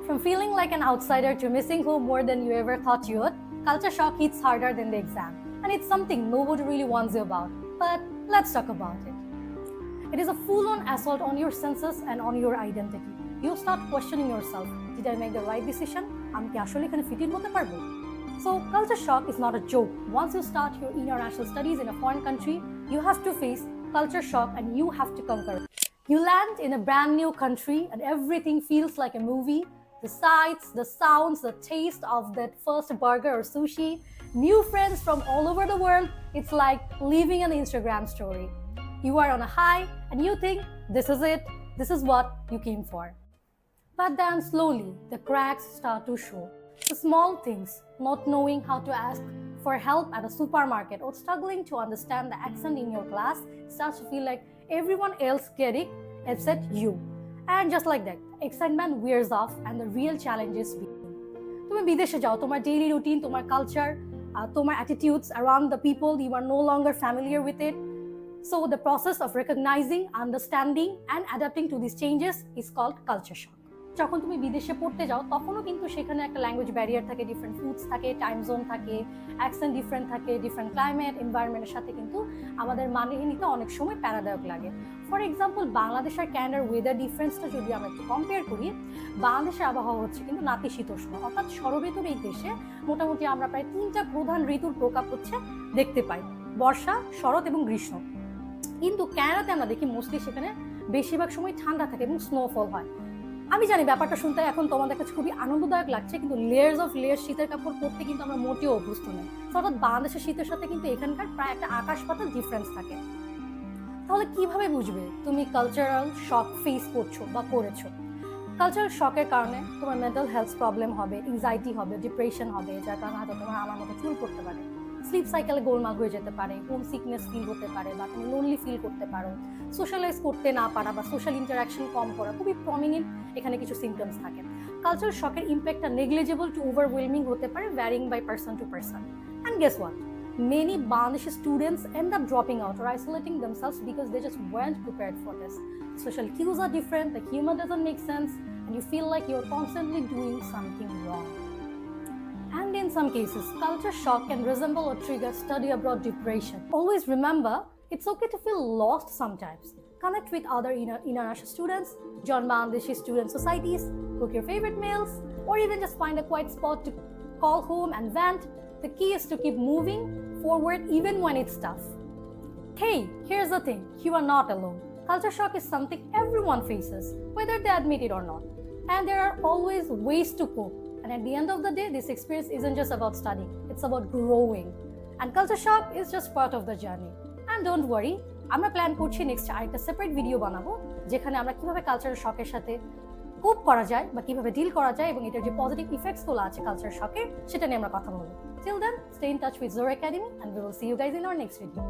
From feeling like an outsider to missing home more than you ever thought you would, culture shock hits harder than the exam. And it's something nobody really warns you about. But let's talk about it. It is a full-on assault on your senses and on your identity. You start questioning yourself. Did I make the right decision? আমি কি আসলে এখানে fit in হতে পারবো? So culture shock is not a joke. Once you start your international studies in a foreign country, you have to face culture shock and you have to conquer it. You land in a brand new country and everything feels like a movie. The sights, the sounds, the taste of that first burger or sushi, new friends from all over the world. It's like living an Instagram story. You are on a high and you think, this is it, this is what you came for. But then slowly, the cracks start to show. The small things, not knowing how to ask for help at a supermarket or struggling to understand the accent in your class starts to feel like everyone else get it except you. And just like that, excitement wears off and the real challenges begin. তুমি বিদেশে যাও, তোমার daily routine, তোমার culture, তোমার attitudes around the people, you are no longer familiar with it. So the process of recognizing, understanding and adapting to these changes is called culture shock. যখন তুমি বিদেশে পড়তে যাও তখনও কিন্তু সেখানে একটা ল্যাঙ্গুয়েজ ব্যারিয়ার থাকে, ডিফারেন্ট ফুডস থাকে, টাইম জোন থাকে, অ্যাকসেন্ট ডিফারেন্ট থাকে, ডিফারেন্ট ক্লাইমেট এনভায়রনমেন্টের সাথে কিন্তু আমাদের মানিয়ে নিতে অনেক সময় প্যারাদায়ক লাগে। ফর এক্সাম্পল, বাংলাদেশ আর ক্যানাডার ওয়েদার ডিফারেন্সটা যদি আমরা একটু কম্পেয়ার করি, বাংলাদেশের আবহাওয়া হচ্ছে কিন্তু নাতিশীতোষ্ণ, অর্থাৎ ষড়ঋতুর এই দেশে মোটামুটি আমরা প্রায় 3টা প্রধান ঋতুর প্রকাপ হচ্ছে দেখতে পাই, বর্ষা, শরৎ এবং গ্রীষ্ম। কিন্তু ক্যানাডাতে আমরা দেখি মোস্টলি সেখানে বেশিরভাগ সময় ঠান্ডা থাকে এবং স্নোফল হয়। আমি জানি ব্যাপারটা শুনতে এখন তোমাদের কাছে খুবই আনন্দদায়ক লাগছে, কিন্তু লেয়ার্স অফ লেয়ার শীতের কাপড় পরতে কিন্তু আমরা মোটেও অভ্যস্ত নই। অর্থাৎ বাংলাদেশের শীতের সাথে কিন্তু এখানকার প্রায় একটা আকাশ পাতাল ডিফারেন্স থাকে। তাহলে কিভাবে বুঝবে তুমি কালচারাল শক ফেস করছো বা করেছো? কালচারাল শকের কারণে তোমার মেন্টাল হেলথ প্রবলেম হবে, এনজাইটি হবে, ডিপ্রেশন হবে, যার কারণে হয়তো তোমার আমার মতো চুল পড়তে পারে, স্লিপ সাইকেলে গোলমাল হয়ে যেতে পারে, হোম সিকনেস ফিল হতে পারে, বা তুমি লোনলি ফিল করতে পারো, সোশ্যালাইজ করতে না পারা বা সোশ্যাল ইন্টারাকশন কম করা খুবই প্রমিনেন্ট এখানে কিছু সিমটমস থাকে। কালচারাল শকের ইম্প্যাক্টটা নেগলিজেবল টু ওভারওয়েলমিং হতে পারে, varying by person to person. And guess what, many Bangladeshi students end up dropping out or isolating themselves because they just weren't prepared for this. Social cues are different, the humor doesn't make sense, and you feel like you're constantly doing something wrong. And in some cases, culture shock can resemble or trigger study abroad depression. Always remember, it's okay to feel lost sometimes. Connect with other international students, join Bangladeshi student societies, cook your favorite meals, or even just find a quiet spot to call home and vent. The key is to keep moving forward even when it's tough. Hey, here's the thing, you are not alone. Culture shock is something everyone faces, whether they admit it or not. And there are always ways to cope. And at the end of the day, this experience isn't just about studying, it's about growing. And culture shock is just part of the journey. And don't worry, আমরা plan করছি next আরেকটা separate video বানাবো, যেখানে আমরা কিভাবে cultural শকের সাথে কোপ করা যায় বা কিভাবে ডিল করা যায় এবং এটার যে পজিটিভ ইফেক্টসগুলো আছে কালচারাল শকের, সেটা নিয়ে আমরা কথা বলবো। Till then, stay in touch with Zororaacademy and we will see you guys in our next video.